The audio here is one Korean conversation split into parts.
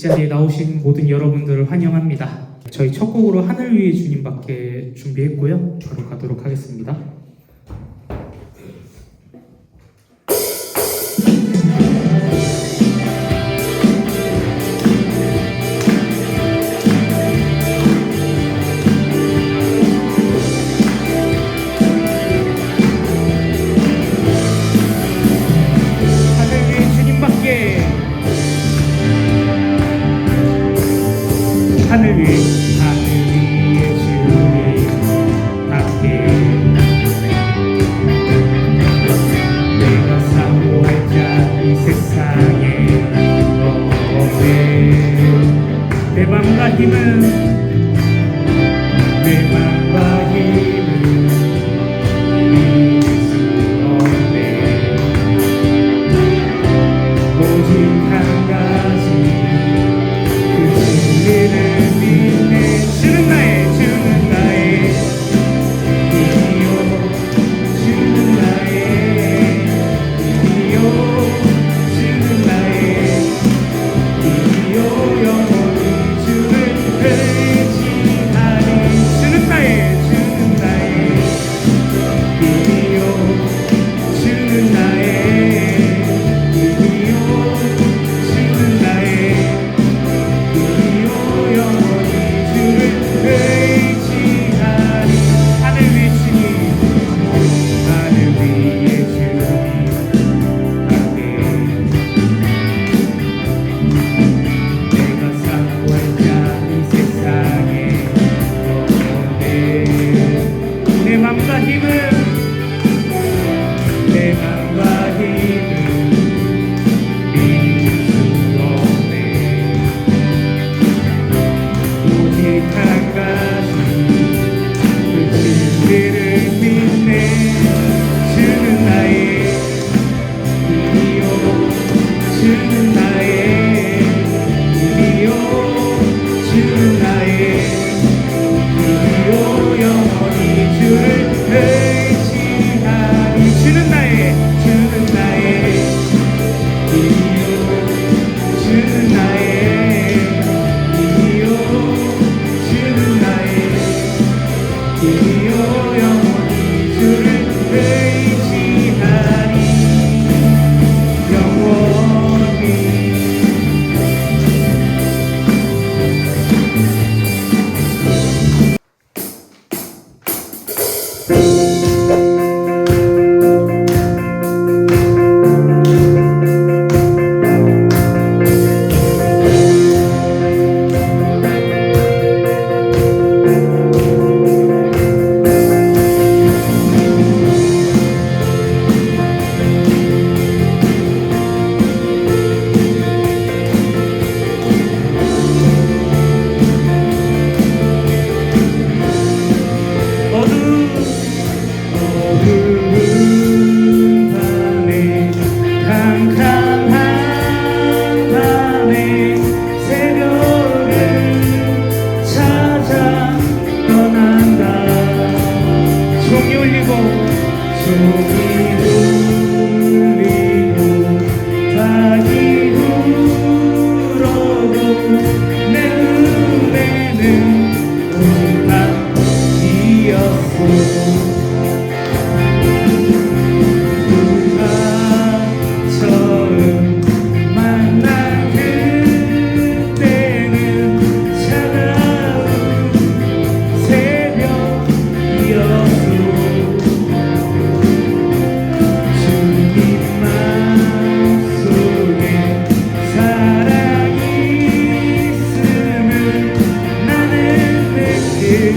자리에 나오신 모든 여러분들을 환영합니다. 저희 첫 곡으로 하늘 위의 주님밖에 준비했고요. 바로 가도록 하겠습니다. 하늘 위에 주님 밖에 내가 사모할 자 이 세상에 없네. 내 맘과 힘은 믿을 수 없네. 오직 한 가지 그 진리를 주는 나의 이요 주는 나의 이요 주는 나의 이요 영원히 주를 의지하리. 주는 나의 이요 주는 나의 이요 주는 나의 이요 영원히 의지하리. 하늘 위의 주님 밖에 내가 사모할 자 이 세상에 없네. 내 맘과 힘은 믿을 수 없네. 오직 한 가지 그 진리를 믿네. 주는 나의 이요 주는 나의 이요 주는 나의 이요 영원히 주를 의지하리. 주는 나의 이요 주는 나의 이요 주는 나의 이요 영원히 주를 의지하리. 영원히 사랑이 있음을 나는 느끼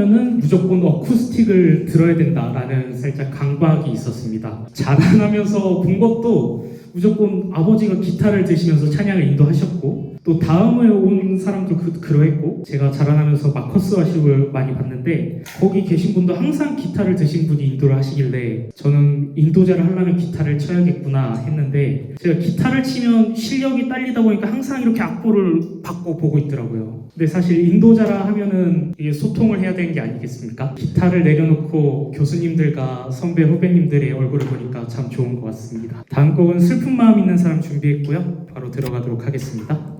하면은 무조건 어쿠스틱을 들어야 된다라는 살짝 강박이 있었습니다. 자라나면서 본 것도 무조건 아버지가 기타를 드시면서 찬양을 인도하셨고, 또 다음에 온 사람도 그러했고, 제가 자라나면서 마커스 와십을 많이 봤는데 거기 계신 분도 항상 기타를 드신 분이 인도를 하시길래 저는 인도자를 하려면 기타를 쳐야겠구나 했는데, 제가 기타를 치면 실력이 딸리다 보니까 항상 이렇게 악보를 받고 보고 있더라고요. 근데 사실 인도자라 하면은 이게 소통을 해야 되는 게 아니겠습니까? 기타를 내려놓고 교수님들과 선배 후배님들의 얼굴을 보니까 참 좋은 것 같습니다. 다음 곡은 슬픈 마음 있는 사람 준비했고요. 바로 들어가도록 하겠습니다.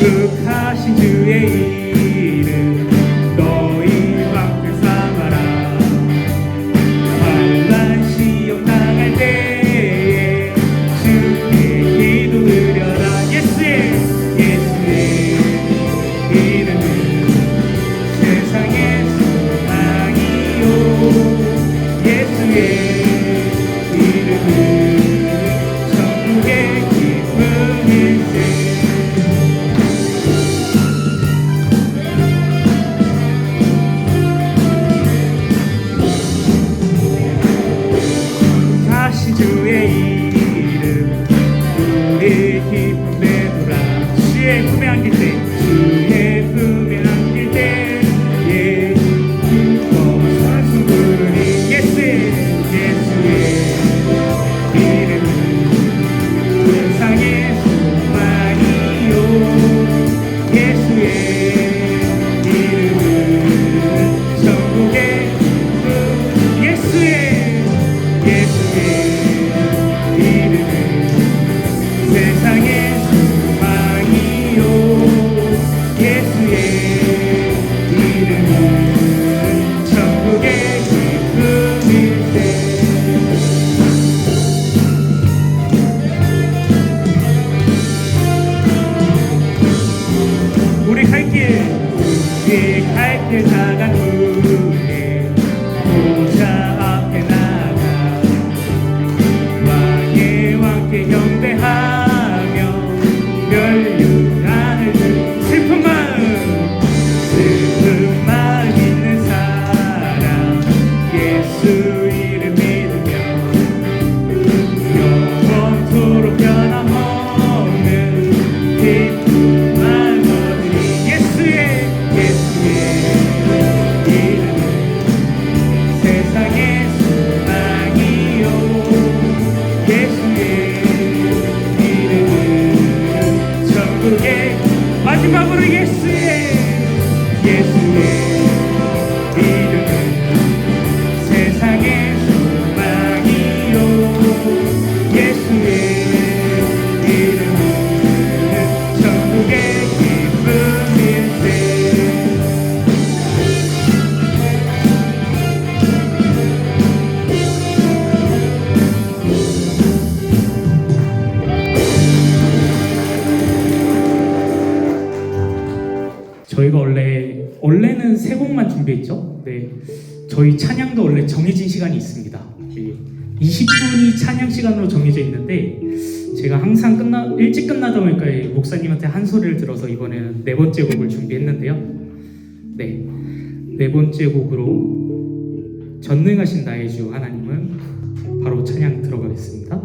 거룩하신 주의 이름 너희 방패 삼아라. 환난 시험 당할 때에 주께 기도 드려라. 예수의 이름은 세상의 소망이요. 예수의 이름은 천국의 기쁨일세. 주의 이름 우리 기쁨 되돌아. 주의 품에 안길 때, 주의 품에 안길 때에 기뻐 선수 부르니. 예수의 이름은 세상의 소망이요. 예수의 이름은 천국의 기쁨. 예수의 세상의 소망이요. 예수의 이름은 천국의 기쁨일세. 우리 갈 길 다간 후에 보좌 앞에 나가 왕의 왕께 경배하며 멸류관을 들고. 슬픈 마음 있는 사람 예수 이름 믿으며 영원토록 변함없는 기쁨만 얻으리. 예수의 이름은 세상의 소망이요. 예수의 이름은 천국의. 마지막으로 예수의 이름은 세상의 소망이요. 예수의 이름은 천국의 기쁨일세. 저희가 원래는 세 곡만 준비했죠. 네, 저희 찬양도 원래 정해진 시간이 있습니다. 20분이 찬양 시간으로 정해져 있는데 제가 항상 일찍 끝나다 보니까 목사님한테 한 소리를 들어서 이번에는 네 번째 곡을 준비했는데요. 네 번째 곡으로 전능하신 나의 주 하나님은 바로 찬양 들어가겠습니다.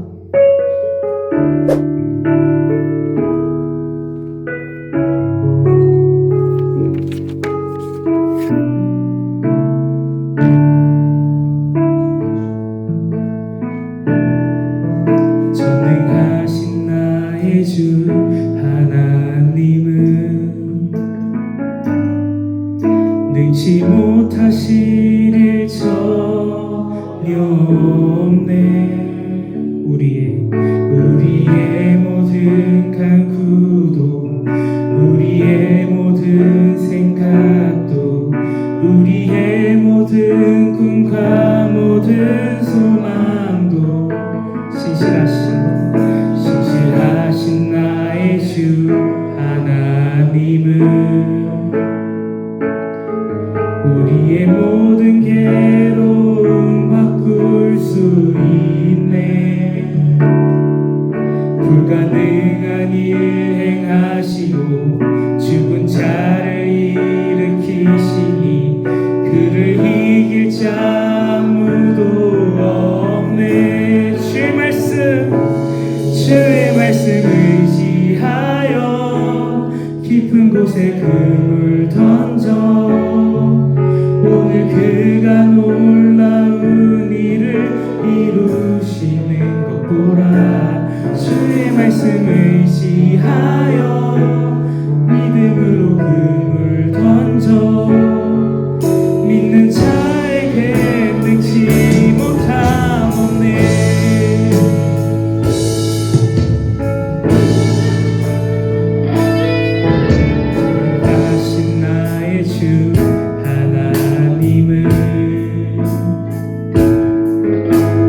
능치 못하실 일 전혀 없네. 우리의 모든 간구도 우리의 모든 생각도 우리의 모든 꿈과 모든 소망도 신실하신 나의 주 하나님은 우리의 모든 괴로움 바꿀 수 있네. 불가능한 일 행하시고 죽은 자를 일으키시니 그를 이길 자 아무도 없네. 주의 말씀 의지하여 깊은 곳에 금을 던져 오늘 그가 놀라운 일을 이루시는 것 보라. 주의 말씀 의지하여 믿음으로 금을 던져 믿는 자에게 능치 못함 없네. 다신 나의 주 하나님은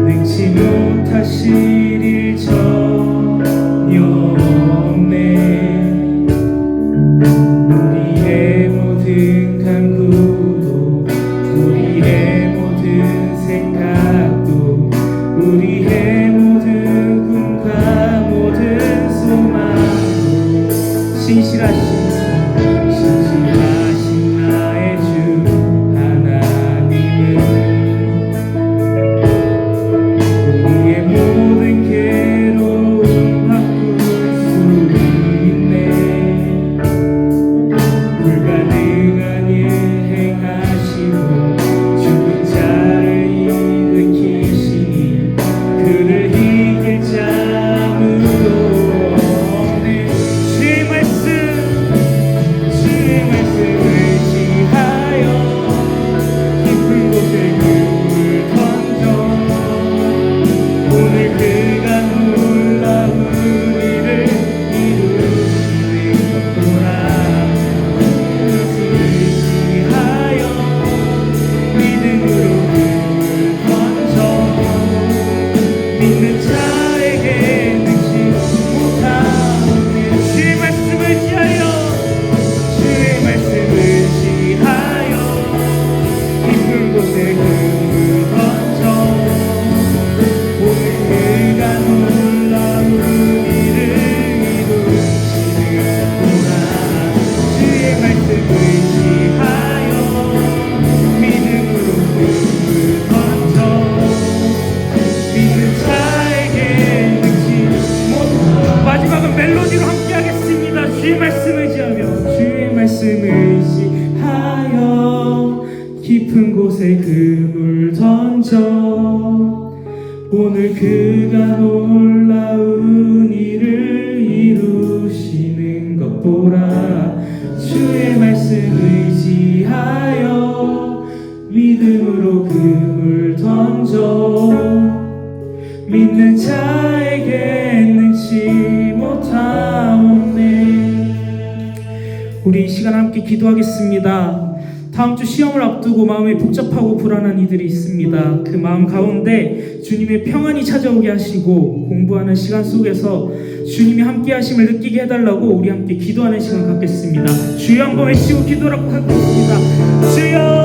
능치 못하실 일 전혀 없네. 우리의 모든 간구도 우리의 모든 생각도 우리의 모든 꿈과 모든 소망도 신실하신 나의 주 하나님은 우리의 모든 괴로움 바꿀 수 있네. 불가능한 일 행하시고 죽은 자를 일으키시니 그를 이길 자 아무도 없네. 주의 말씀 의지하여 깊은 곳에 금을 던져 오늘 그가 놀라운 일을 이루시는 것 보라. 의지하여 믿음으로 금을 던져 믿는 자에게 능치 못하네. 주의 말씀 의지하여 깊은 곳에 금을 던져 오늘 그가 놀라운 일을 이루시는 구나. 주의 말씀 의지하여 믿음으로 금을 던져 믿는 자에게 능치 못함. 마지막은 멜로디로 함께 하겠습니다. 주의 말씀 의지하며 주의 말씀 의지하여 깊은 곳에 금을 던져 오늘 그가 놀라운 일을 이루시는 것 보라. 주의 말씀 의지하여 믿음으로 금을 던져 믿는 자에게 능치 못함 없네. 우리 이 시간 함께 기도하겠습니다. 다음 주 시험을 앞두고 마음이 복잡하고 불안한 이들이 있습니다. 그 마음 가운데 주님의 평안이 찾아오게 하시고 공부하는 시간 속에서 주님이 함께 하심을 느끼게 해달라고 우리 함께 기도하는 시간 갖겠습니다. 주여 한번 외치고 기도하고 하겠습니다. 주여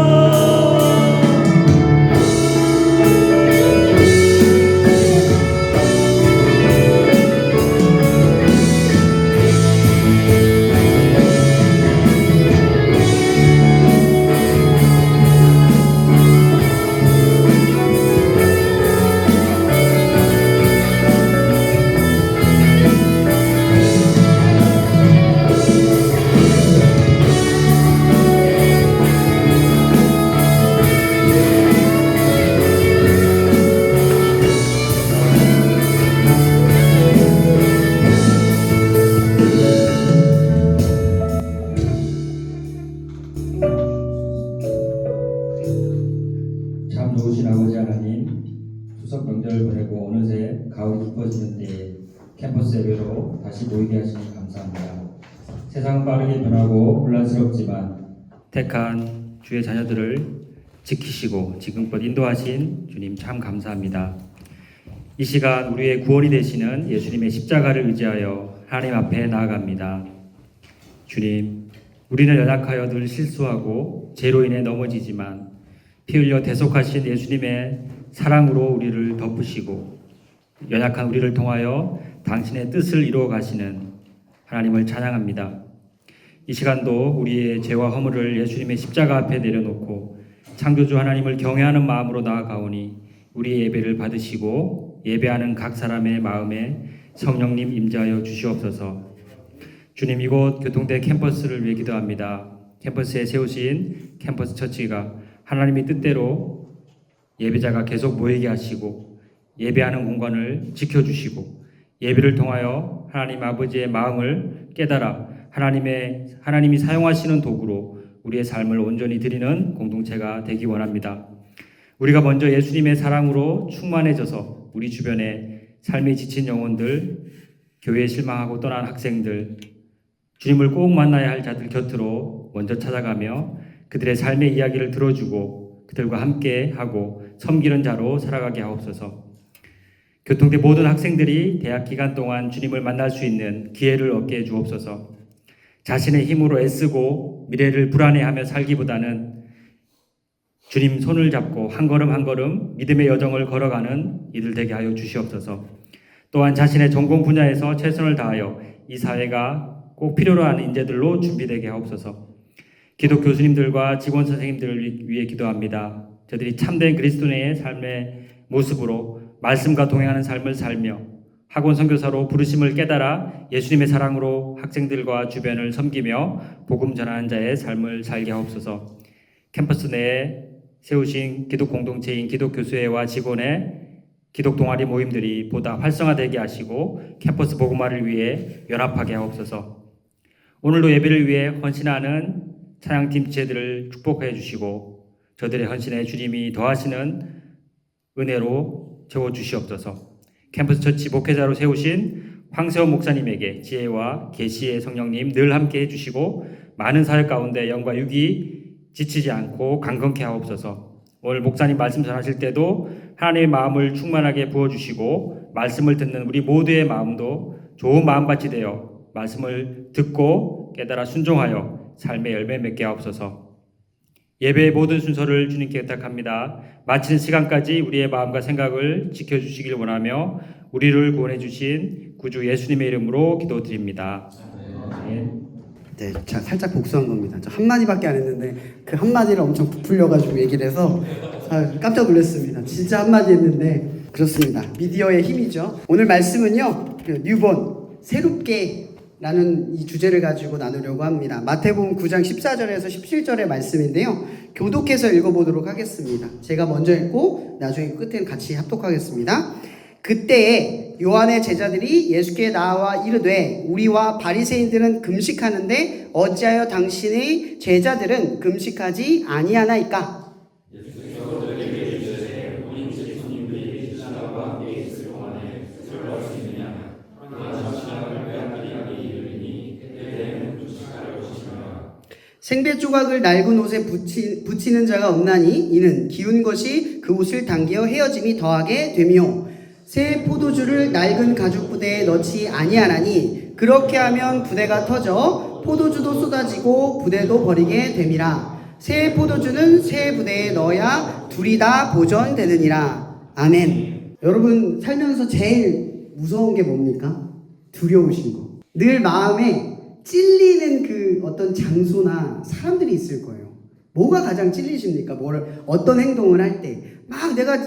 같이 모이게 하시니 감사합니다. 세상 빠르게 변하고 혼란스럽지만 택한 주의 자녀들을 지키시고 지금껏 인도하신 주님 참 감사합니다. 이 시간 우리의 구원이 되시는 예수님의 십자가를 의지하여 하나님 앞에 나아갑니다. 주님, 우리는 연약하여 늘 실수하고 죄로 인해 넘어지지만 피 흘려 대속하신 예수님의 사랑으로 우리를 덮으시고 연약한 우리를 통하여 당신의 뜻을 이루어 가시는 하나님을 찬양합니다. 이 시간도 우리의 죄와 허물을 예수님의 십자가 앞에 내려놓고 창조주 하나님을 경외하는 마음으로 나아가오니 우리의 예배를 받으시고 예배하는 각 사람의 마음에 성령님 임재하여 주시옵소서. 주님, 이곳 교통대 캠퍼스를 위해 기도합니다. 캠퍼스에 세우신 캠퍼스 처치가 하나님의 뜻대로 예배자가 계속 모이게 하시고 예배하는 공간을 지켜주시고 예배를 통하여 하나님 아버지의 마음을 깨달아 하나님이 사용하시는 도구로 우리의 삶을 온전히 드리는 공동체가 되기 원합니다. 우리가 먼저 예수님의 사랑으로 충만해져서 우리 주변에 삶에 지친 영혼들, 교회에 실망하고 떠난 학생들, 주님을 꼭 만나야 할 자들 곁으로 먼저 찾아가며 그들의 삶의 이야기를 들어주고 그들과 함께 하고 섬기는 자로 살아가게 하옵소서. 교통대 모든 학생들이 대학 기간 동안 주님을 만날 수 있는 기회를 얻게 해 주옵소서. 자신의 힘으로 애쓰고 미래를 불안해하며 살기보다는 주님 손을 잡고 한 걸음 한 걸음 믿음의 여정을 걸어가는 이들 되게 하여 주시옵소서. 또한 자신의 전공 분야에서 최선을 다하여 이 사회가 꼭 필요로 하는 인재들로 준비되게 하옵소서. 기독 교수님들과 직원 선생님들을 위해 기도합니다. 저들이 참된 그리스도인의 삶의 모습으로 말씀과 동행하는 삶을 살며 학원 선교사로 부르심을 깨달아 예수님의 사랑으로 학생들과 주변을 섬기며 복음 전하는 자의 삶을 살게 하옵소서. 캠퍼스 내에 세우신 기독 공동체인 기독 교수회와 직원의 기독 동아리 모임들이 보다 활성화되게 하시고 캠퍼스 복음화를 위해 연합하게 하옵소서. 오늘도 예배를 위해 헌신하는 찬양팀 지체들을 축복해 주시고 저들의 헌신에 주님이 더하시는 은혜로 채워주시옵소서. 캠퍼스 처치 목회자로 세우신 황세원 목사님에게 지혜와 계시의 성령님 늘 함께 해주시고 많은 사역 가운데 영과 육이 지치지 않고 강건케 하옵소서. 오늘 목사님 말씀 전하실 때도 하나님의 마음을 충만하게 부어주시고 말씀을 듣는 우리 모두의 마음도 좋은 마음밭이 되어 말씀을 듣고 깨달아 순종하여 삶의 열매 맺게 하옵소서. 예배의 모든 순서를 주님께 부탁합니다. 마치는 시간까지 우리의 마음과 생각을 지켜주시길 원하며 우리를 구원해 주신 구주 예수님의 이름으로 기도드립니다. 네, 자, 살짝 복수한 겁니다. 저 한마디밖에 안 했는데 그 한마디를 엄청 부풀려가지고 얘기를 해서 깜짝 놀랐습니다. 진짜 한마디 했는데 그렇습니다. 미디어의 힘이죠. 오늘 말씀은요, 뉴본, 새롭게 라는 이 주제를 가지고 나누려고 합니다. 마태복음 9장 14절에서 17절의 말씀인데요. 교독해서 읽어보도록 하겠습니다. 제가 먼저 읽고 나중에 끝에는 같이 합독하겠습니다. 그때에 요한의 제자들이 예수께 나와 이르되 우리와 바리새인들은 금식하는데 어찌하여 당신의 제자들은 금식하지 아니하나이까? 생배 조각을 낡은 옷에 붙이는 자가 없나니 이는 기운 것이 그 옷을 당겨 헤어짐이 더하게 되며 새 포도주를 낡은 가죽 부대에 넣지 아니하나니 그렇게 하면 부대가 터져 포도주도 쏟아지고 부대도 버리게 됨이라. 새 포도주는 새 부대에 넣어야 둘이 다 보존되느니라. 아멘. 여러분 살면서 제일 무서운 게 뭡니까? 두려우신 거. 늘 마음에 찔리는 그 어떤 장소나 사람들이 있을 거예요. 뭐가 가장 찔리십니까? 어떤 행동을 할 때 막 내가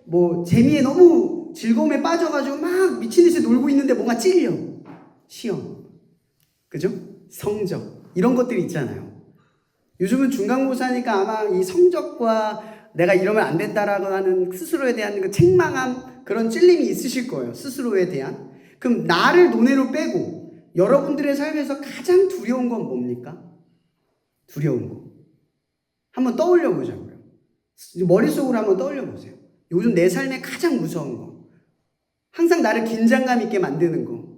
뭐 재미에 너무 즐거움에 빠져가지고 막 미친듯이 놀고 있는데 뭔가 찔려. 시험, 그죠? 성적 이런 것들이 있잖아요. 요즘은 중간고사니까 아마 이 성적과 내가 이러면 안 된다라고 하는 스스로에 대한 그 책망함, 그런 찔림이 있으실 거예요. 스스로에 대한. 그럼 나를 논외로 빼고 여러분들의 삶에서 가장 두려운 건 뭡니까? 두려운 거. 한번 떠올려 보자고요. 머릿속으로 한번 떠올려 보세요. 요즘 내 삶에 가장 무서운 거. 항상 나를 긴장감 있게 만드는 거.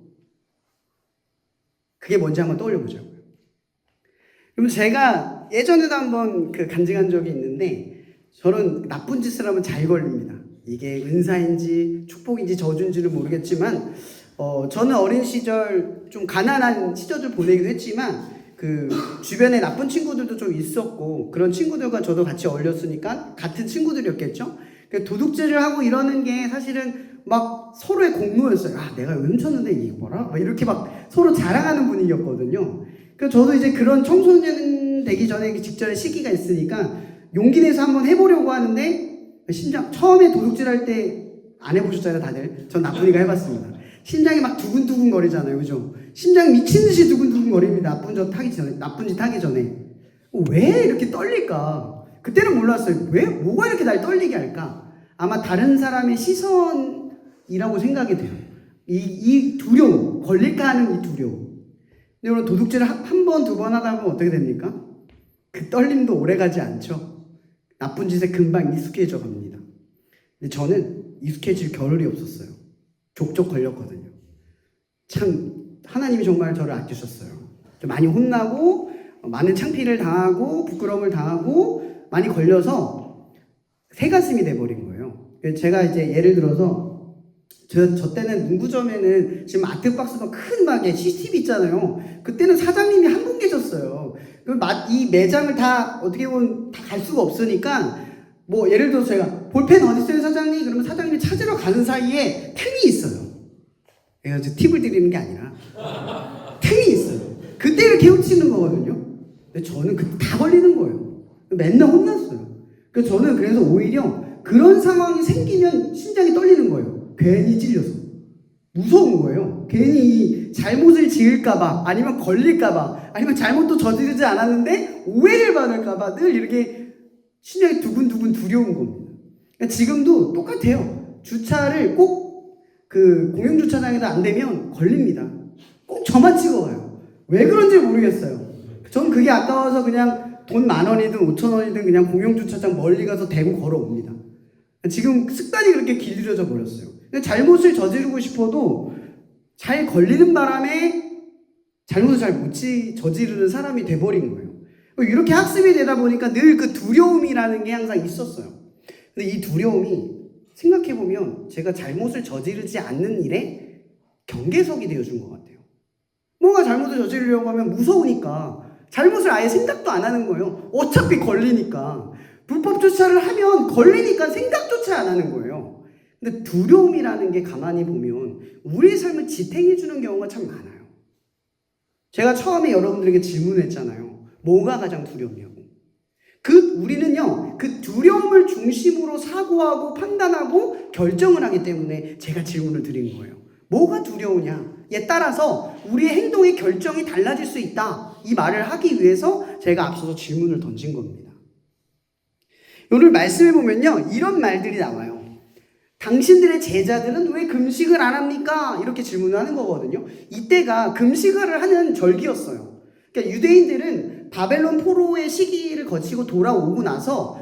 그게 뭔지 한번 떠올려 보자고요. 그럼 제가 예전에도 한번 간증한 적이 있는데 저는 나쁜 짓을 하면 잘 걸립니다. 이게 은사인지 축복인지 저주인지는 모르겠지만 저는 어린 시절 좀 가난한 시절을 보내기도 했지만 주변에 나쁜 친구들도 좀 있었고 그런 친구들과 저도 같이 어울렸으니까 같은 친구들이었겠죠. 도둑질을 하고 이러는 게 사실은 막 서로의 공로였어요. 아, 내가 훔쳤는데 이거 뭐라? 막 이렇게 막 서로 자랑하는 분위기였거든요. 그래서 저도 이제 그런 청소년 되기 전에 직전에 시기가 있으니까 용기 내서 한번 해보려고 하는데 심장 처음에 도둑질할 때 안 해보셨잖아요, 다들. 전 나쁘니까 해봤습니다. 심장이 막 두근두근 거리잖아요, 그죠? 심장 미친 듯이 두근두근 거립니다. 나쁜 짓 하기 전에. 왜 이렇게 떨릴까? 그때는 몰랐어요. 왜? 뭐가 이렇게 날 떨리게 할까? 아마 다른 사람의 시선이라고 생각이 돼요. 이 두려움, 걸릴까 하는 이 두려움. 근데 여러분, 도둑질을 한 번, 두 번 하다 보면 어떻게 됩니까? 그 떨림도 오래 가지 않죠. 나쁜 짓에 금방 익숙해져 갑니다. 근데 저는 익숙해질 겨를이 없었어요. 족족 걸렸거든요. 참 하나님이 정말 저를 아끼셨어요. 많이 혼나고 많은 창피를 당하고 부끄러움을 당하고 많이 걸려서 새가슴이 돼버린 거예요. 제가 이제 예를 들어서 저 때는 문구점에는 지금 아트박스도 큰 막에 CCTV 있잖아요. 그때는 사장님이 한 분 계셨어요. 이 매장을 다 어떻게 보면 다 갈 수가 없으니까 뭐 예를 들어서 제가 볼펜 어디 있어요 사장님? 그러면 사장님이 찾으러 가는 사이에 틈이 있어요. 제가 팁을 드리는 게 아니라 틈이 있어요. 그때를 깨우치는 거거든요. 근데 저는 그때 다 걸리는 거예요. 맨날 혼났어요. 그래서 저는 그래서 오히려 그런 상황이 생기면 심장이 떨리는 거예요. 괜히 찔려서. 무서운 거예요. 괜히 잘못을 지을까봐, 아니면 걸릴까봐, 아니면 잘못도 저지르지 않았는데 오해를 받을까봐 늘 이렇게 심장이 두근두근 두려운 겁니다. 그러니까 지금도 똑같아요. 주차를 꼭 공영주차장에도 안 되면 걸립니다. 꼭 저만 찍어가요. 왜 그런지 모르겠어요. 전 그게 아까워서 그냥 돈 10,000원이든 5,000원이든 그냥 공영주차장 멀리 가서 대고 걸어옵니다. 지금 습관이 그렇게 길들여져 버렸어요. 잘못을 저지르고 싶어도 잘 걸리는 바람에 잘못을 잘 못 저지르는 사람이 돼버린 거예요. 이렇게 학습이 되다 보니까 늘 그 두려움이라는 게 항상 있었어요. 근데 이 두려움이 생각해보면 제가 잘못을 저지르지 않는 일에 경계석이 되어준 것 같아요. 뭔가 잘못을 저지르려고 하면 무서우니까 잘못을 아예 생각도 안 하는 거예요. 어차피 걸리니까. 불법 주차를 하면 걸리니까 생각조차 안 하는 거예요. 근데 두려움이라는 게 가만히 보면 우리의 삶을 지탱해주는 경우가 참 많아요. 제가 처음에 여러분들에게 질문했잖아요. 뭐가 가장 두렵냐고. 우리는요, 그 두려움을 중심으로 사고하고 판단하고 결정을 하기 때문에 제가 질문을 드린 거예요. 뭐가 두려우냐에 따라서 우리의 행동의 결정이 달라질 수 있다. 이 말을 하기 위해서 제가 앞서서 질문을 던진 겁니다. 오늘 말씀해 보면요, 이런 말들이 나와요. 당신들의 제자들은 왜 금식을 안 합니까? 이렇게 질문을 하는 거거든요. 이때가 금식을 하는 절기였어요. 그러니까 유대인들은 바벨론 포로의 시기를 거치고 돌아오고 나서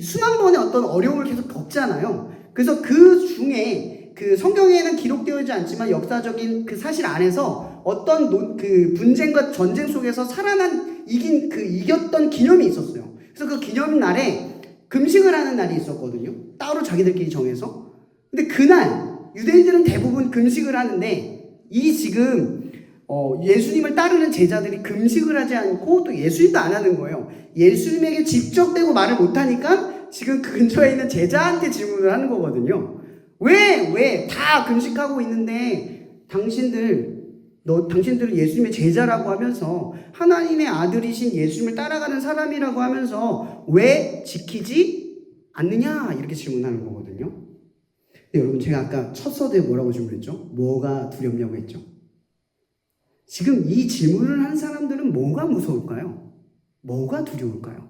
수만 번의 어떤 어려움을 계속 겪잖아요. 그래서 그 중에 성경에는 기록되어 있지 않지만 역사적인 그 사실 안에서 어떤 분쟁과 전쟁 속에서 이겼던 기념이 있었어요. 그래서 그 기념 날에 금식을 하는 날이 있었거든요. 따로 자기들끼리 정해서. 근데 그날 유대인들은 대부분 금식을 하는데 지금 예수님을 따르는 제자들이 금식을 하지 않고 또 예수님도 안 하는 거예요. 예수님에게 직접 대고 말을 못하니까 지금 그 근처에 있는 제자한테 질문을 하는 거거든요. 왜 다 금식하고 있는데 당신들은 예수님의 제자라고 하면서 하나님의 아들이신 예수님을 따라가는 사람이라고 하면서 왜 지키지 않느냐 이렇게 질문하는 거거든요. 근데 여러분 제가 아까 첫 서두에 뭐라고 질문했죠? 뭐가 두렵냐고 했죠? 지금 이 질문을 한 사람들은 뭐가 무서울까요? 뭐가 두려울까요?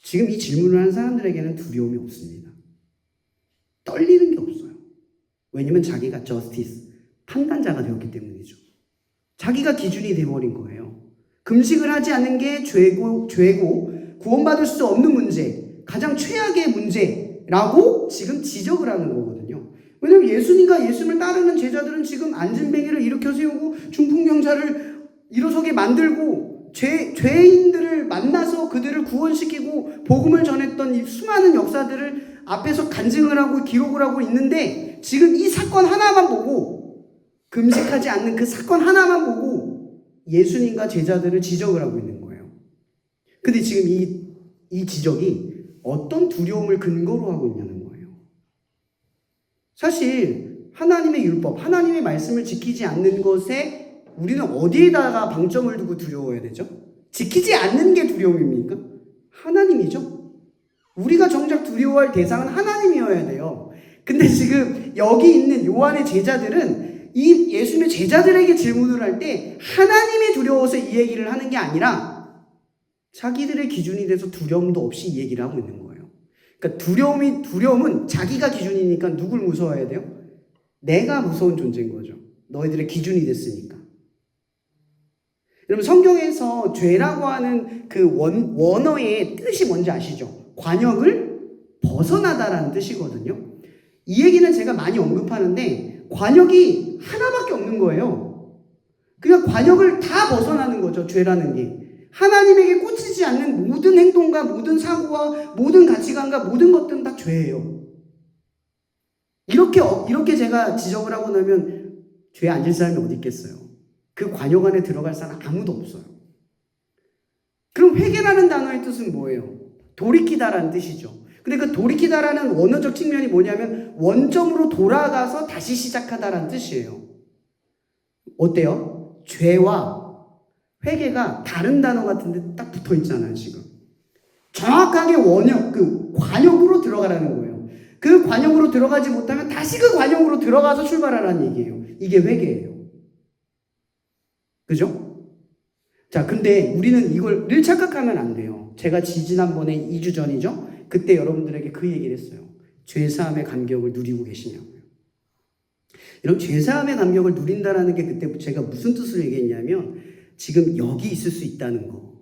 지금 이 질문을 한 사람들에게는 두려움이 없습니다. 떨리는 게 없어요. 왜냐면 자기가 저스티스, 판단자가 되었기 때문이죠. 자기가 기준이 되어버린 거예요. 금식을 하지 않는 게 죄고 구원받을 수 없는 문제, 가장 최악의 문제라고 지금 지적을 하는 거거든요. 왜냐하면 예수님과 예수님을 따르는 제자들은 지금 안진뱅이를 일으켜 세우고 중풍병자를 일어서게 만들고 죄인들을 만나서 그들을 구원시키고 복음을 전했던 이 수많은 역사들을 앞에서 간증을 하고 기록을 하고 있는데 지금 이 사건 하나만 보고 금식하지 않는 그 사건 하나만 보고 예수님과 제자들을 지적을 하고 있는 거예요. 근데 지금 이 지적이 어떤 두려움을 근거로 하고 있냐는 거예요. 사실 하나님의 율법, 하나님의 말씀을 지키지 않는 것에 우리는 어디에다가 방점을 두고 두려워해야 되죠? 지키지 않는 게 두려움입니까? 하나님이죠. 우리가 정작 두려워할 대상은 하나님이어야 돼요. 근데 지금 여기 있는 요한의 제자들은 이 예수님의 제자들에게 질문을 할 때 하나님이 두려워서 이 얘기를 하는 게 아니라 자기들의 기준이 돼서 두려움도 없이 이 얘기를 하고 있는 거예요. 그러니까 두려움은 자기가 기준이니까 누굴 무서워해야 돼요? 내가 무서운 존재인 거죠. 너희들의 기준이 됐으니까. 여러분 성경에서 죄라고 하는 그 원어의 뜻이 뭔지 아시죠? 관역을 벗어나다라는 뜻이거든요. 이 얘기는 제가 많이 언급하는데 관역이 하나밖에 없는 거예요. 그냥 관역을 다 벗어나는 거죠. 죄라는 게. 하나님에게 꽂히지 않는 모든 행동과 모든 사고와 모든 가치관과 모든 것들은 다 죄예요. 이렇게 제가 지적을 하고 나면 죄에 앉을 사람이 어디 있겠어요? 그 관역 안에 들어갈 사람 아무도 없어요. 그럼 회개라는 단어의 뜻은 뭐예요? 돌이키다라는 뜻이죠. 근데 그 돌이키다라는 원어적 측면이 뭐냐면 원점으로 돌아가서 다시 시작하다라는 뜻이에요. 어때요? 죄와 회개가 다른 단어 같은데 딱 붙어 있잖아요, 지금. 정확하게 관역으로 들어가라는 거예요. 그 관역으로 들어가지 못하면 다시 그 관역으로 들어가서 출발하라는 얘기예요. 이게 회개예요. 그죠? 자, 근데 우리는 이걸 늘 착각하면 안 돼요. 제가 지난번에 2주 전이죠? 그때 여러분들에게 그 얘기를 했어요. 죄사함의 감격을 누리고 계시냐고요. 여러분, 죄사함의 감격을 누린다라는 게 그때 제가 무슨 뜻으로 얘기했냐면 지금 여기 있을 수 있다는 거.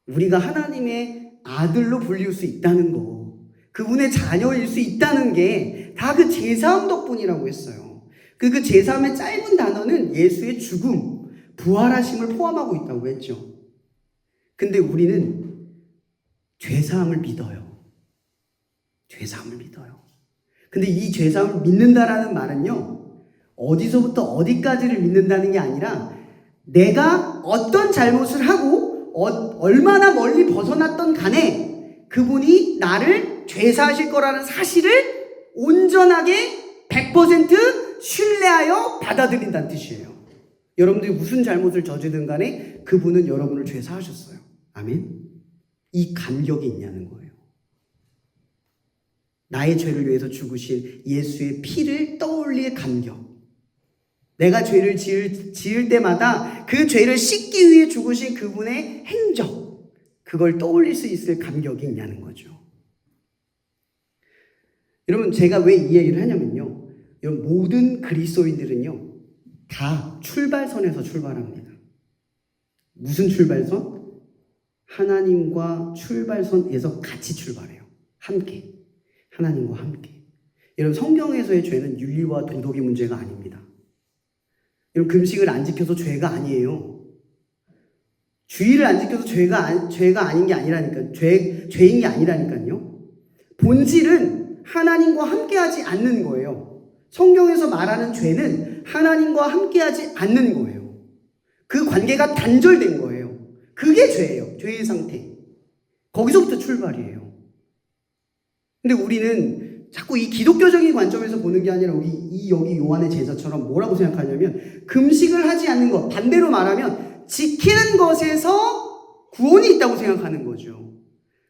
우리가 하나님의 아들로 불릴 수 있다는 거. 그분의 자녀일 수 있다는 게 다 그 죄사함 덕분이라고 했어요. 그 죄사함의 짧은 단어는 예수의 죽음, 부활하심을 포함하고 있다고 했죠. 근데 우리는 죄사함을 믿어요. 죄사함을 믿어요. 근데 이 죄사함을 믿는다라는 말은요, 어디서부터 어디까지를 믿는다는 게 아니라 내가 어떤 잘못을 하고 얼마나 멀리 벗어났던 간에 그분이 나를 죄사하실 거라는 사실을 온전하게 100% 신뢰하여 받아들인다는 뜻이에요. 여러분들이 무슨 잘못을 저지르든 간에 그분은 여러분을 죄사하셨어요. 아멘. 이 감격이 있냐는 거예요. 나의 죄를 위해서 죽으신 예수의 피를 떠올릴 감격. 내가 죄를 지을 때마다 그 죄를 씻기 위해 죽으신 그분의 행적, 그걸 떠올릴 수 있을 감격이 있냐는 거죠. 여러분, 제가 왜 이 얘기를 하냐면요, 여러분, 모든 그리스도인들은요 다 출발선에서 출발합니다. 무슨 출발선? 하나님과 출발선에서 같이 출발해요. 함께. 하나님과 함께. 여러분, 성경에서의 죄는 윤리와 도덕의 문제가 아닙니다. 여러분, 금식을 안 지켜서 죄가 아니에요. 주의를 안 지켜서 죄가 아닌 게 아니라니까요. 죄인 게 아니라니까요. 본질은 하나님과 함께하지 않는 거예요. 성경에서 말하는 죄는 하나님과 함께하지 않는 거예요. 그 관계가 단절된 거예요. 그게 죄예요. 죄의 상태. 거기서부터 출발이에요. 근데 우리는 자꾸 이 기독교적인 관점에서 보는 게 아니라 여기 요한의 제자처럼 뭐라고 생각하냐면 금식을 하지 않는 것, 반대로 말하면 지키는 것에서 구원이 있다고 생각하는 거죠.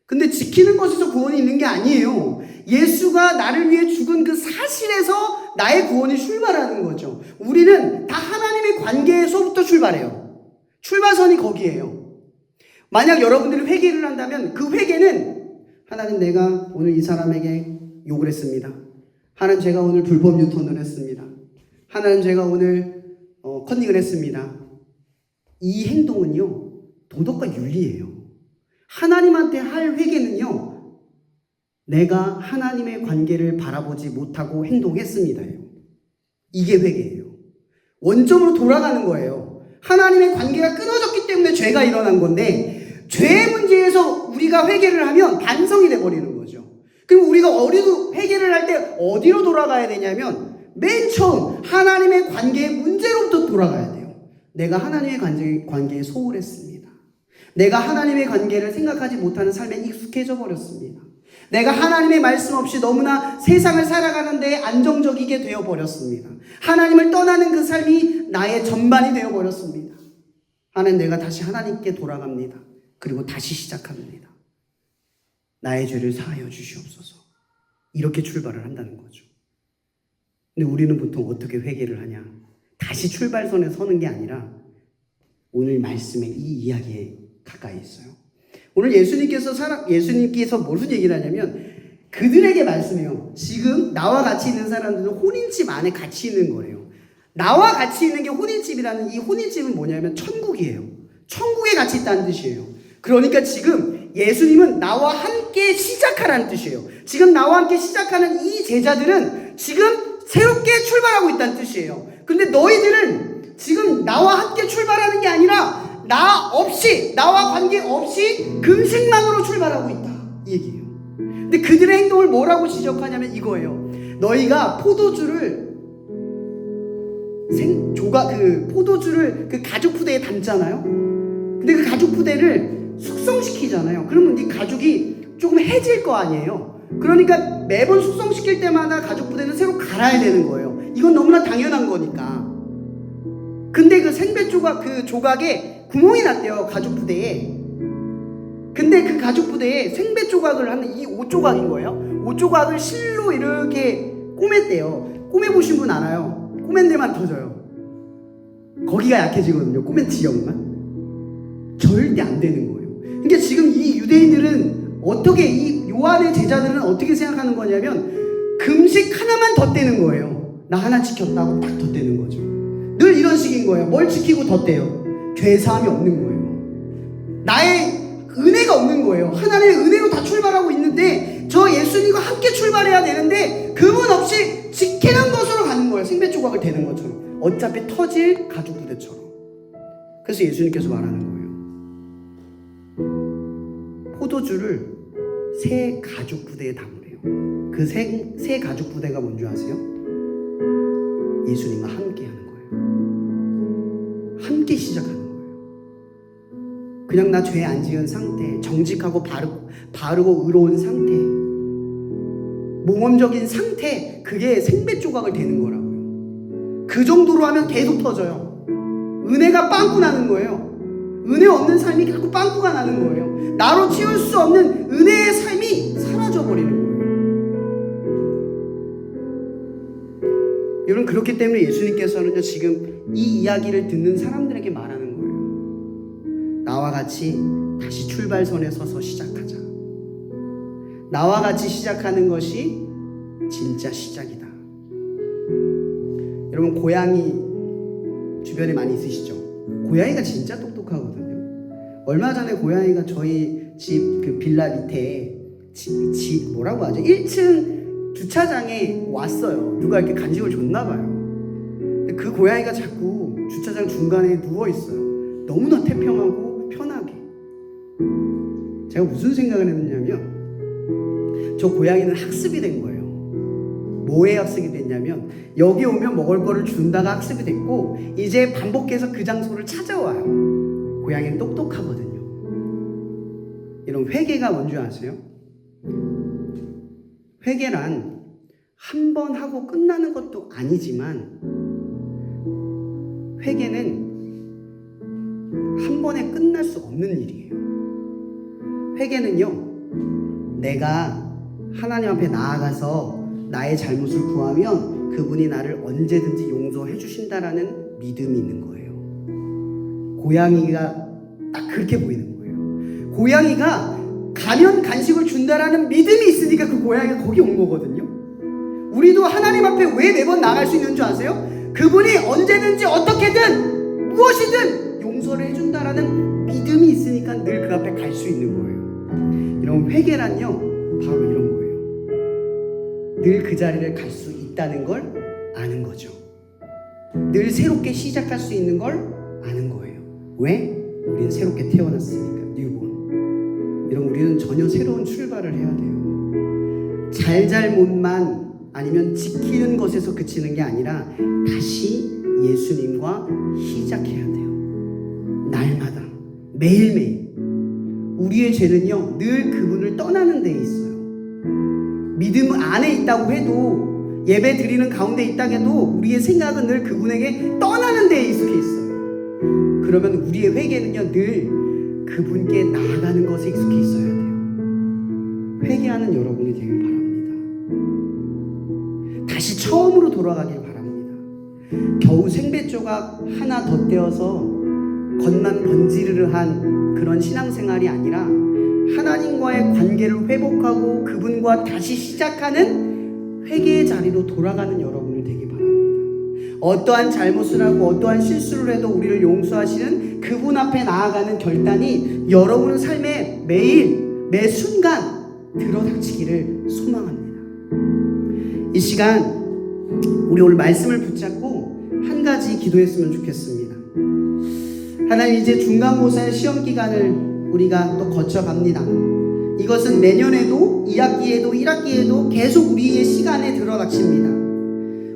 근데 지키는 것에서 구원이 있는 게 아니에요. 예수가 나를 위해 죽은 그 사실에서 나의 구원이 출발하는 거죠. 우리는 다 하나님의 관계에서부터 출발해요. 출발선이 거기에요. 만약 여러분들이 회개를 한다면 그 회개는 하나님, 내가 오늘 이 사람에게 욕을 했습니다. 하나님, 제가 오늘 불법 유턴을 했습니다. 하나님, 제가 오늘 컨닝을 했습니다. 이 행동은요 도덕과 윤리예요. 하나님한테 할 회개는요 내가 하나님의 관계를 바라보지 못하고 행동했습니다예요. 이게 회개예요. 원점으로 돌아가는 거예요. 하나님의 관계가 끊어졌기 때문에 죄가 일어난 건데 죄의 문제에서 우리가 회개를 하면 반성이 돼버리는 거죠. 그럼 우리가 회개를 할 때 어디로 돌아가야 되냐면 맨 처음 하나님의 관계의 문제로부터 돌아가야 돼요. 내가 하나님의 관계에 소홀했습니다. 내가 하나님의 관계를 생각하지 못하는 삶에 익숙해져 버렸습니다. 내가 하나님의 말씀 없이 너무나 세상을 살아가는데 안정적이게 되어버렸습니다. 하나님을 떠나는 그 삶이 나의 전반이 되어버렸습니다. 하나님, 내가 다시 하나님께 돌아갑니다. 그리고 다시 시작합니다. 나의 죄를 사하여 주시옵소서. 이렇게 출발을 한다는 거죠. 근데 우리는 보통 어떻게 회개를 하냐? 다시 출발선에 서는 게 아니라 오늘 말씀의 이 이야기에 가까이 있어요. 오늘 예수님께서 무슨 얘기를 하냐면 그들에게 말씀해요. 지금 나와 같이 있는 사람들은 혼인집 안에 같이 있는 거예요. 나와 같이 있는 게 혼인집이라는 이 혼인집은 뭐냐면 천국이에요. 천국에 같이 있다는 뜻이에요. 그러니까 지금 예수님은 나와 함께 시작하라는 뜻이에요. 지금 나와 함께 시작하는 이 제자들은 지금 새롭게 출발하고 있다는 뜻이에요. 근데 너희들은 지금 나와 함께 출발하는 게 아니라 나와 관계없이 금식망으로 출발하고 있다. 이 얘기예요. 근데 그들의 행동을 뭐라고 지적하냐면 이거예요. 너희가 포도주를 그 가죽 부대에 담잖아요. 근데 그 가죽 부대를 숙성시키잖아요. 그러면 이 가죽이 조금 해질 거 아니에요. 그러니까 매번 숙성시킬 때마다 가죽 부대는 새로 갈아야 되는 거예요. 이건 너무나 당연한 거니까. 근데 그 조각에 구멍이 났대요. 가죽 부대에. 근데 그 가죽 부대에 생배 조각을 하는 이 옷조각인 거예요. 옷조각을 실로 이렇게 꼬맸대요. 꼬매보신 분 알아요? 꼬맨 데만 터져요. 거기가 약해지거든요. 꼬맨 지역만. 절대 안 되는 거예요. 그러니까 지금 이 유대인들은 이 요한의 제자들은 어떻게 생각하는 거냐면 금식 하나만 덧대는 거예요. 나 하나 지켰다고 딱 덧대는 거죠. 늘 이런 식인 거예요. 뭘 지키고 덧대요? 죄사함이 없는 거예요. 나의 은혜가 없는 거예요. 하나님의 은혜로 다 출발하고 있는데 저 예수님과 함께 출발해야 되는데 그분 없이 지키는 것으로 가는 거예요. 생배 조각을 대는 것처럼. 어차피 터질 가죽 부대처럼. 그래서 예수님께서 말하는 거예요. 포도주를 새 가죽 부대에 담으래요. 그 새 가죽 부대가 뭔지 아세요? 예수님과 함께 하는 거예요. 함께 시작하는 거예요. 그냥 나 죄 안 지은 상태, 정직하고 바르고 의로운 상태, 모범적인 상태, 그게 생배 조각을 대는 거라고요. 그 정도로 하면 계속 터져요. 은혜가 빵꾸 나는 거예요. 은혜 없는 삶이 자꾸 빵꾸가 나는 거예요. 나로 채울 수 없는 은혜의 삶이 사라져버리는 거예요. 여러분, 그렇기 때문에 예수님께서는 지금 이 이야기를 듣는 사람들에게 말하는 거예요. 나와 같이 다시 출발선에 서서 시작하자. 나와 같이 시작하는 것이 진짜 시작이다. 여러분, 고양이 주변에 많이 있으시죠? 고양이가 진짜 똑똑하거든요. 얼마 전에 고양이가 저희 집 그 빌라 밑에 뭐라고 하죠? 1층 주차장에 왔어요. 누가 이렇게 간식을 줬나 봐요. 근데 그 고양이가 자꾸 주차장 중간에 누워 있어요. 너무나 태평하고 편하게. 제가 무슨 생각을 했느냐면 저 고양이는 학습이 된 거예요. 뭐에 학습이 됐냐면 여기 오면 먹을 거를 준다가 학습이 됐고 이제 반복해서 그 장소를 찾아와요. 고양이는 똑똑하거든요. 이런 회개가 뭔지 아세요? 회개란 한 번 하고 끝나는 것도 아니지만 회개는 한 번에 끝날 수 없는 일이에요. 회개는요, 내가 하나님 앞에 나아가서 나의 잘못을 구하면 그분이 나를 언제든지 용서해 주신다라는 믿음이 있는 거예요. 고양이가 딱 그렇게 보이는 거예요. 고양이가 가면 간식을 준다라는 믿음이 있으니까 그 고양이가 거기 온 거거든요. 우리도 하나님 앞에 왜 매번 나갈 수 있는 줄 아세요? 그분이 언제든지 어떻게든 무엇이든 용서를 해준다라는 믿음이 있으니까 늘 그 앞에 갈 수 있는 거예요. 이런 회개란요 바로 이런 거예요. 늘 그 자리를 갈 수 있다는 걸 아는 거죠. 늘 새롭게 시작할 수 있는 걸 아는 거예요. 왜? 우리는 새롭게 태어났으니까. 뉴본. 여러분, 우리는 전혀 새로운 출발을 해야 돼요. 잘잘못만 아니면 지키는 것에서 그치는 게 아니라 다시 예수님과 시작해야 돼요. 날마다, 매일매일. 우리의 죄는요, 늘 그분을 떠나는 데 있어요. 믿음 안에 있다고 해도, 예배 드리는 가운데 있다고 해도 우리의 생각은 늘 그분에게 떠나는 데에 익숙해 있어요. 그러면 우리의 회개는요, 늘 그분께 나아가는 것에 익숙해 있어야 돼요. 회개하는 여러분이 되길 바랍니다. 다시 처음으로 돌아가길 바랍니다. 겨우 생배조각 하나 더 떼어서 겉만 번지르르한 그런 신앙생활이 아니라 하나님과의 관계를 회복하고 그분과 다시 시작하는 회개의 자리로 돌아가는 여러분이 되기 바랍니다. 어떠한 잘못을 하고 어떠한 실수를 해도 우리를 용서하시는 그분 앞에 나아가는 결단이 여러분의 삶에 매일 매 순간 들어닥치기를 소망합니다. 이 시간 우리 오늘 말씀을 붙잡고 한 가지 기도했으면 좋겠습니다. 하나님, 이제 중간고사의 시험 기간을 우리가 또 거쳐갑니다. 이것은 내년에도 2학기에도 1학기에도 계속 우리의 시간에 들어닥칩니다.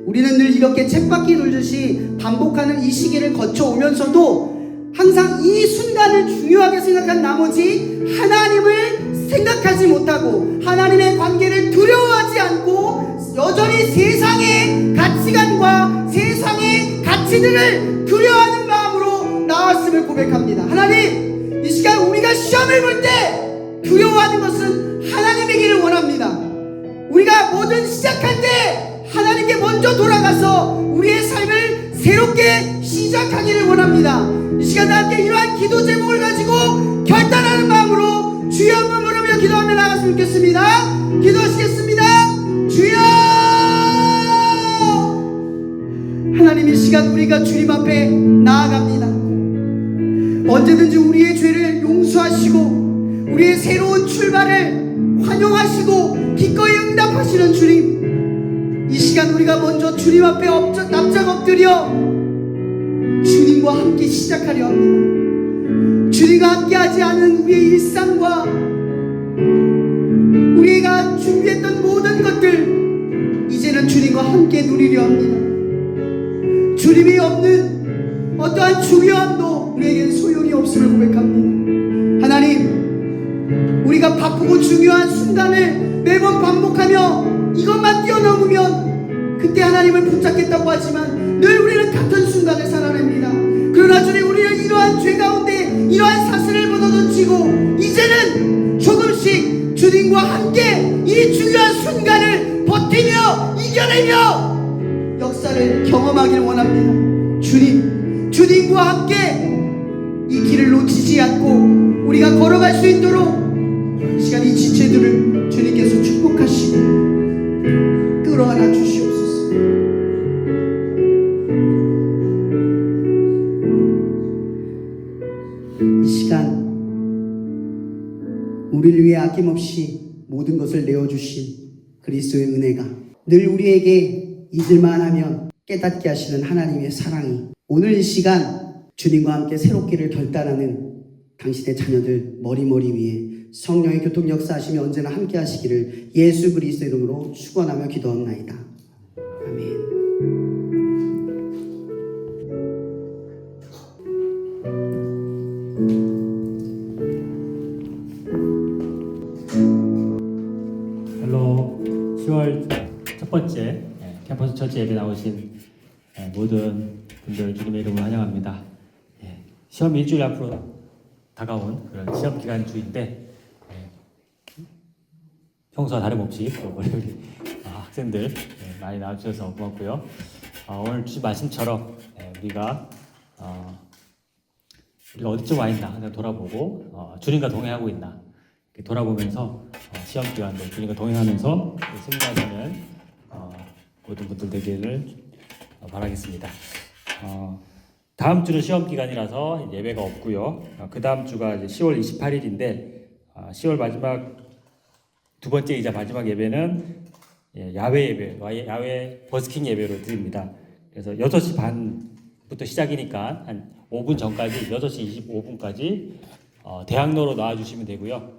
우리는 늘 이렇게 쳇바퀴 돌듯이 반복하는 이 시기를 거쳐오면서도 항상 이 순간을 중요하게 생각한 나머지 하나님을 생각하지 못하고 하나님의 관계를 두려워하지 않고 여전히 세상의 가치관과 세상의 가치들을 두려워하는 마음으로 나왔음을 고백합니다. 하나님, 이 시간 우리가 시험을 볼 때 두려워하는 것은 하나님이기를 원합니다. 우리가 뭐든 시작할 때 하나님께 먼저 돌아가서 우리의 삶을 새롭게 시작하기를 원합니다. 이 시간 함께 이러한 기도 제목을 가지고 결단하는 마음으로 주여 한번 부르며 기도하며 나갔으면 좋겠습니다. 기도하시겠습니다. 주여! 하나님, 이 시간 우리가 주님 앞에 나아갑니다. 언제든지 우리의 죄를 용서하시고 우리의 새로운 출발을 환영하시고 기꺼이 응답하시는 주님, 이 시간 우리가 먼저 주님 앞에 납작 엎드려 주님과 함께 시작하려 합니다. 주님과 함께 하지 않은 우리의 일상과 우리가 준비했던 모든 것들 이제는 주님과 함께 누리려 합니다. 주님이 없는 어떠한 중요함도 우리에겐 소용이 없음을 고백합니다. 하나님, 우리가 바쁘고 중요한 순간을 매번 반복하며 이것만 뛰어넘으면 그때 하나님을 붙잡겠다고 하지만 늘 우리는 같은 순간을 살아냅니다. 그러나 주님, 우리는 이러한 죄 가운데 이러한 사슬을 벗어던지고 이제는 조금씩 주님과 함께 이 중요한 순간을 버티며 이겨내며 역사를 경험하기를 원합니다. 주님, 주님과 함께 이 길을 놓치지 않고 우리가 걸어갈 수 있도록 이 시간 이 지체들을 주님께서 축복하시고 끌어안아 주시옵소서. 이 시간 우리를 위해 아낌없이 모든 것을 내어주신 그리스도의 은혜가 늘 우리에게 잊을만 하면 깨닫게 하시는 하나님의 사랑이 오늘 이 시간 주님과 함께 새롭기를 결단하는 당신의 자녀들 머리머리 위에 성령의 교통 역사하시며 언제나 함께 하시기를 예수 그리스도의 이름으로 축원하며 기도합나이다. 아멘. 헬로 10월 첫 번째 캠퍼스 처치 예배 나오신 모든 분들 주님의 이름으로 환영합니다. 시험 일주일 앞으로 다가온 그런 시험 기간 주인데 평소와 다름없이 우리 학생들 많이 나와주셔서 고맙고요. 오늘 주신 말씀처럼 우리가 어디쯤 와 있나 항상 돌아보고 주님과 동행하고 있나 돌아보면서 시험 기간도 주님과 동행하면서 승리하시는 모든 분들 되기를 바라겠습니다. 다음 주는 시험 기간이라서 예배가 없고요. 그 다음 주가 이제 10월 28일인데 10월 마지막 두 번째이자 마지막 예배는 야외 예배, 야외 버스킹 예배로 드립니다. 그래서 6시 반부터 시작이니까 한 5분 전까지 6시 25분까지 대학로로 나와주시면 되고요.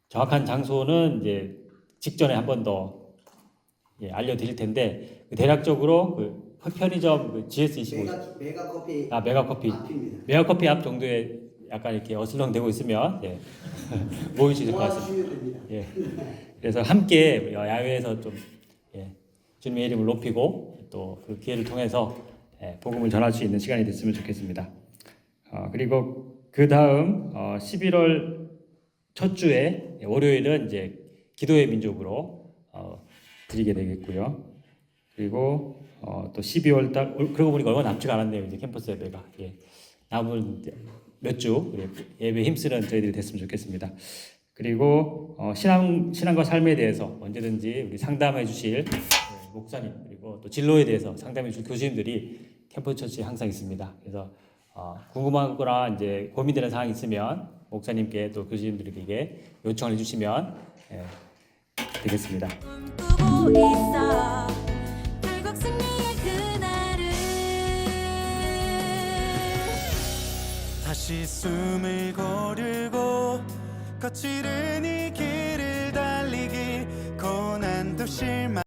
정확한 장소는 이제 직전에 한 번 더 알려드릴 텐데 대략적으로 그 편의점 그 GS25 메가커피 메가커피 앞입니다. 메가커피 앞 정도에 약간 이렇게 어슬렁대고 있으면 모이시실 것 같습니다. 모아주시면 됩니다. 예. 그래서 함께 야외에서 좀 주님의 이름을 높이고 또 그 기회를 통해서 복음을 전할 수 있는 시간이 됐으면 좋겠습니다. 그리고 그 다음 11월 첫 주에 월요일은 이제 기도의 민족으로 드리게 되겠고요. 그리고 또 12월 달 그러고 보니까 얼마 남지가 않았네요. 이제 캠퍼스 예배가 남은 몇 주 예배 힘쓰는 저희들이 됐으면 좋겠습니다. 그리고 신앙과 삶에 대해서 언제든지 우리 상담해 주실 목사님 그리고 또 진로에 대해서 상담해 주실 교수님들이 캠퍼스 처치에 항상 있습니다. 그래서 궁금하거나 이제 고민되는 사항이 있으면 목사님께 또 교수님들에게 요청을 해주시면 되겠습니다. 꿈꾸고 있어 결국 승리의 그날을 다시 숨을 고르고 거칠은 이 길을 달리기 고난도 실망